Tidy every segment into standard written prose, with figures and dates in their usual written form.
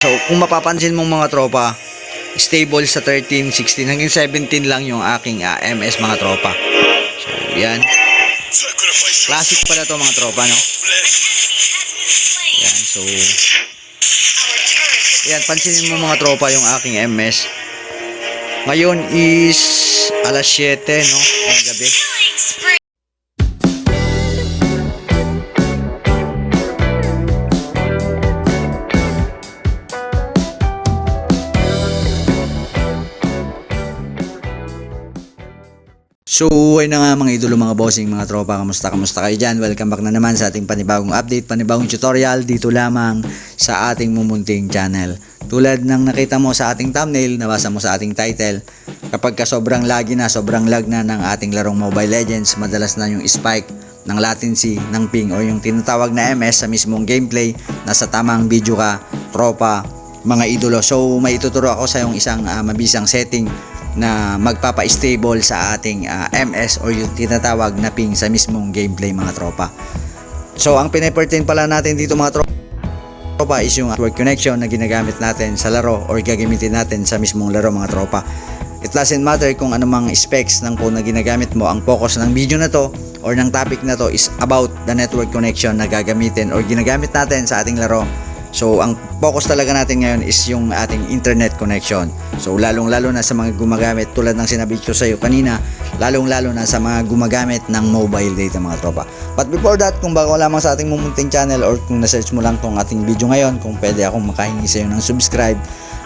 So, kung mapapansin mong mga tropa, stable sa 13, 16, hanggang 17 lang yung aking MS mga tropa. So, yan. Classic pala to mga tropa, no? Yan, so yan, pansinin mo mga tropa yung aking MS. Ngayon is alas 7, no? Ng gabi. So, ay na nga mga idolo, mga bossing, mga tropa, kamusta kayo dyan? Welcome back na naman sa ating panibagong update, panibagong tutorial dito lamang sa ating mumunting channel. Tulad ng nakita mo sa ating thumbnail, nabasa mo sa ating title, kapag ka sobrang lag na ng ating larong Mobile Legends, madalas na yung spike ng latency ng ping o yung tinatawag na MS sa mismong gameplay, nasa tamang video ka, tropa, mga idolo. So, may ituturo ako sa yung isang mabisang setting na magpapa-stable sa ating MS o yung tinatawag na ping sa mismong gameplay mga tropa. So ang pinapertain pala natin dito mga tropa is yung network connection na ginagamit natin sa laro or gagamitin natin sa mismong laro mga tropa. It doesn't matter kung anumang specs ng phone na ginagamit mo, ang focus ng video na to or ng topic na to is about the network connection na gagamitin or ginagamit natin sa ating laro. So, ang focus talaga natin ngayon is yung ating internet connection. So, lalong-lalo na sa mga gumagamit, tulad ng sinabi ko sa iyo kanina, lalong-lalo na sa mga gumagamit ng mobile data mga tropa. But before that, kung bago lamang sa ating mumunting channel or kung na-search mo lang tong ating video ngayon, kung pwede akong makahingi sa iyo ng subscribe,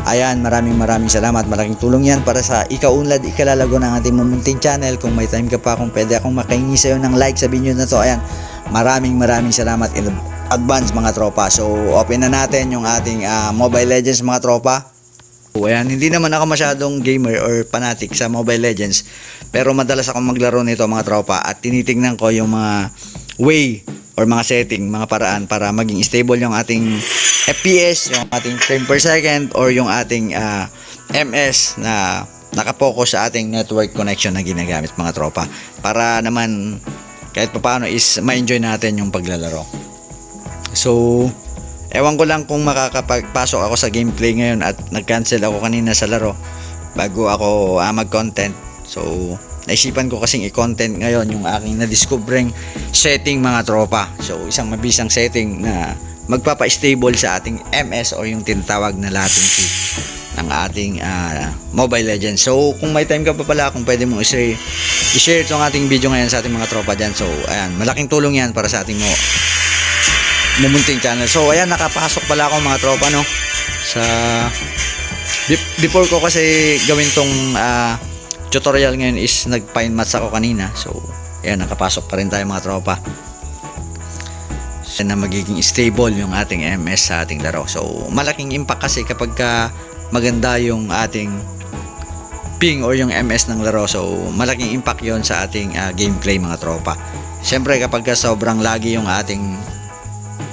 ayan, maraming salamat. Malaking tulong yan para sa ikaunlad, ikalalago ng ating mumunting channel. Kung may time ka pa, kung pwede akong makahingi sa iyo ng like sa video na to, ayan, maraming salamat in advance mga tropa. So open na natin yung ating Mobile Legends mga tropa. So, ayan, hindi naman ako masyadong gamer or fanatic sa Mobile Legends, pero madalas akong maglaro nito mga tropa at tinitingnan ko yung mga way or mga setting, mga paraan para maging stable yung ating FPS, yung ating frame per second or yung ating MS na nakapokus sa ating network connection na ginagamit mga tropa, para naman kahit paano is ma-enjoy natin yung paglalaro. So, ewan ko lang kung makakapagpasok ako sa gameplay ngayon at nag-cancel ako kanina sa laro bago ako mag-content. So, naisipan ko kasing i-content ngayon yung aking na-discovering setting mga tropa. So, isang mabisang setting na magpapa-stable sa ating MS o yung tinatawag na latency ng ating Mobile Legends. So, kung may time ka pa pala, kung pwede mong i-share itong ating video ngayon sa ating mga tropa dyan. So, ayan, malaking tulong yan para sa ating mumunting channel. So ayan, nakapasok pala ako mga tropa, no, sa before ko kasi gawin tong tutorial ngayon is nag-pine match ako kanina. So ayan, nakapasok pa rin tayo mga tropa na magiging stable yung ating MS sa ating laro. So malaking impact kasi kapag maganda yung ating ping or yung MS ng laro. So malaking impact yon sa ating gameplay mga tropa. Siyempre kapag sobrang laggy yung ating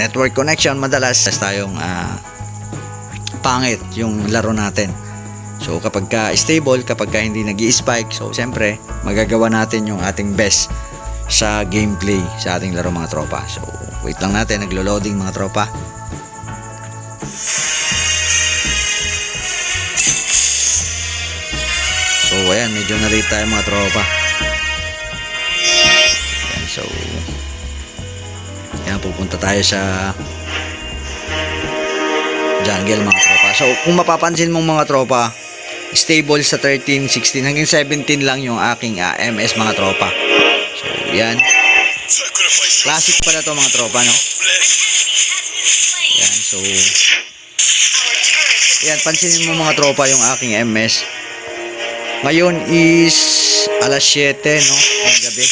network connection, madalas tayong pangit yung laro natin. So kapag stable, kapag hindi nag-i-spike, so siyempre magagawa natin yung ating best sa gameplay sa ating laro mga tropa. So wait lang natin, naglo-loading mga tropa. So ayan, medyo na-late tayo mga tropa. Ayan, so yan, pupunta tayo sa jungle mga tropa. So kung mapapansin mong mga tropa, stable sa 13, 16 hanggang 17 lang yung aking MS mga tropa. So yan, classic pala to mga tropa, no? Yan, so yan, pansinin mo mga tropa yung aking MS. Ngayon is alas 7, no, ng gabi.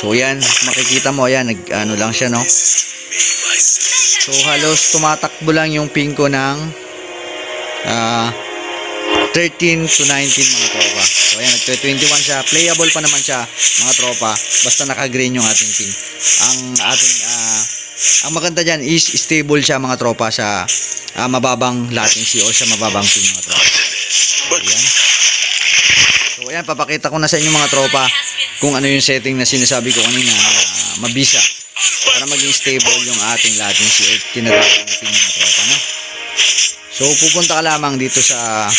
So yan, makikita mo yan, ano lang siya, no. So halos tumatakbo lang yung ping ko ng 13 to 19 mga tropa. So ayan, nag-21 siya, playable pa naman siya mga tropa, basta naka-green yung ating ping. Ang maganda dyan is stable siya mga tropa sa mababang latency o sa mababang ping mga tropa. So ayan, so ayan, papakita ko na sa inyo mga tropa kung ano yung setting na sinasabi ko kanina na mabisa para maging stable yung ating latency o tinatawag natin mga tropa, no? So pupunta ka lamang dito sa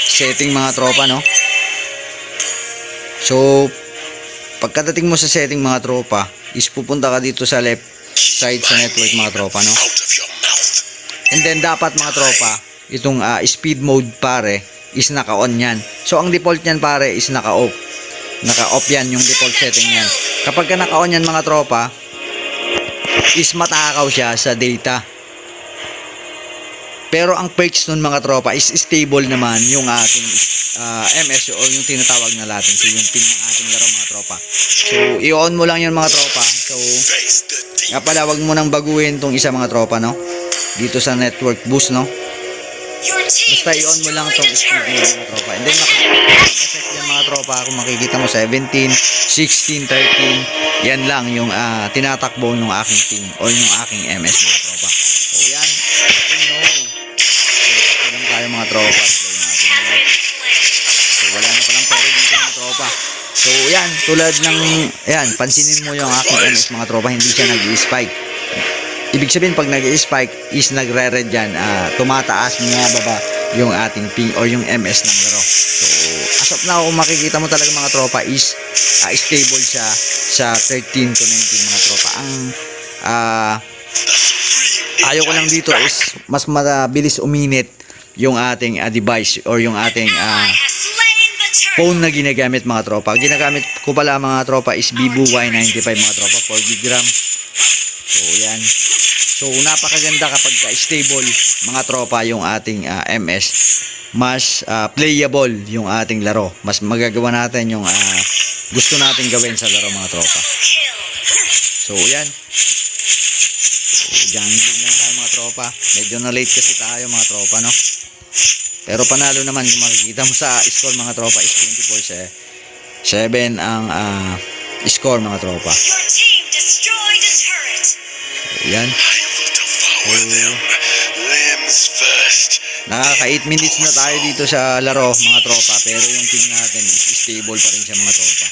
setting mga tropa, no? So pagkadating mo sa setting mga tropa, is pupunta ka dito sa left side sa network mga tropa, no? And then dapat mga tropa, itong speed mode pare is naka-on yan. So ang default niyan pare is naka-off. Naka-off yan yung default setting niyan. Kapag ka naka-on yan mga tropa, is matakaw siya sa data. Pero ang perks nun mga tropa is stable naman yung ating MS o yung tinatawag na latency, yung pin ng ating laro mga tropa. So i-on mo lang yan mga tropa. So nga pala, wag mo nang baguhin tong isa mga tropa, no? Dito sa network boost, no? Basta i-on mo lang tong speed mode mga tropa. And then effect yan mga tropa, kung makikita mo 17, 16, 13, yan lang yung tinatakbo ng aking pin o yung aking MS mga tropa. So yan, lang tayo mga tropa. So wala na palang pera dito mga tropa. So yan, tulad ng yan, pansinin mo yung aking MS mga tropa, hindi siya nag-i-spike. Ibig sabihin pag nag-i-spike is nagre-red yan, tumataas mga baba yung ating ping or yung MS ng laro. So as of now, kung makikita mo talaga mga tropa is stable siya sa 13 to 19 mga tropa. Ang ayaw ko lang dito is mas mabilis uminit yung ating device or yung ating phone na ginagamit mga tropa. Ginagamit ko pala mga tropa is Vivo Y95 mga tropa, 4GB RAM. So yan. So napakaganda kapag stable mga tropa yung ating MS. Mas playable yung ating laro. Mas magagawa natin yung gusto natin gawin sa laro mga tropa. So yan. Jungling lang tayo mga tropa. Medyo na late kasi tayo mga tropa, no? Pero panalo naman kung makikita mo sa score mga tropa is 24-7 ang score mga tropa. So, yan. Nakaka 8 minutes na tayo dito sa laro mga tropa, pero yung ping natin is stable pa rin siya mga tropa.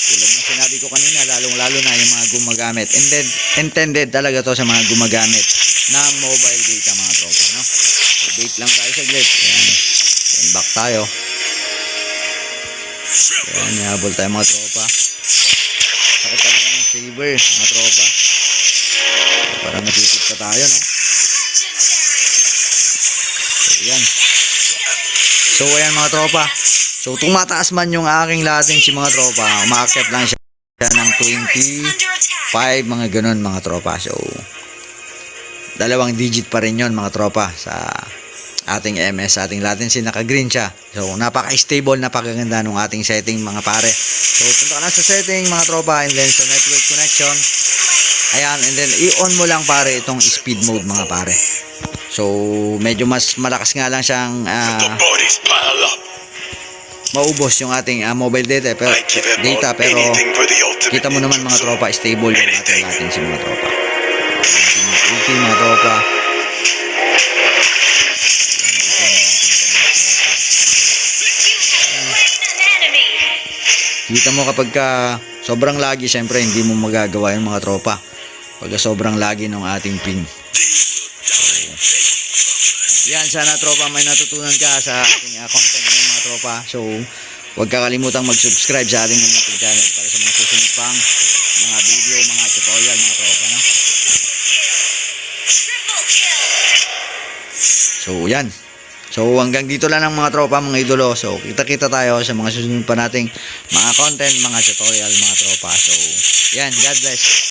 Tulad ng sinabi ko kanina, lalong-lalo na yung mga gumagamit. Intended talaga to sa mga gumagamit ng mobile data mga tropa, no? So, wait lang tayo saglit. Ayan. Then back tayo. Ayan, nihabol tayo mga tropa. Sakit talaga ng saber mga tropa. Parang natitip pa tayo, no? So, ayan. So, ayan mga tropa. So, tumataas man yung aking latency mga tropa, umaakyat lang siya ng 25, mga ganun mga tropa. So, dalawang digit pa rin yun mga tropa sa ating MS, ating latency, naka-green siya. So, napaka-stable, napakaganda ng ating setting mga pare. So, punta ka na sa setting mga tropa, and then sa network connection. Ayan, and then i-on mo lang pare itong speed mode mga pare. So, medyo mas malakas nga lang siyang maubos yung ating mobile data pero kita mo naman mga tropa, stable yung ating latency mga tropa. Okay mga tropa. Kita mo kapag sobrang lagi, syempre hindi mo magagawa yung mga tropa pag sobrang lagi ng ating ping. Yan, sana tropa may natutunan ka sa ating content ng mga tropa. So, huwag kakalimutan mag-subscribe sa ating YouTube channel para sa mga susunod pang mga video, mga tutorial mga tropa, no? So, yan. So, hanggang dito lang ang mga tropa, mga idolo. So, kita-kita tayo sa mga susunod pa nating mga content, mga tutorial mga tropa. So, yan, God bless.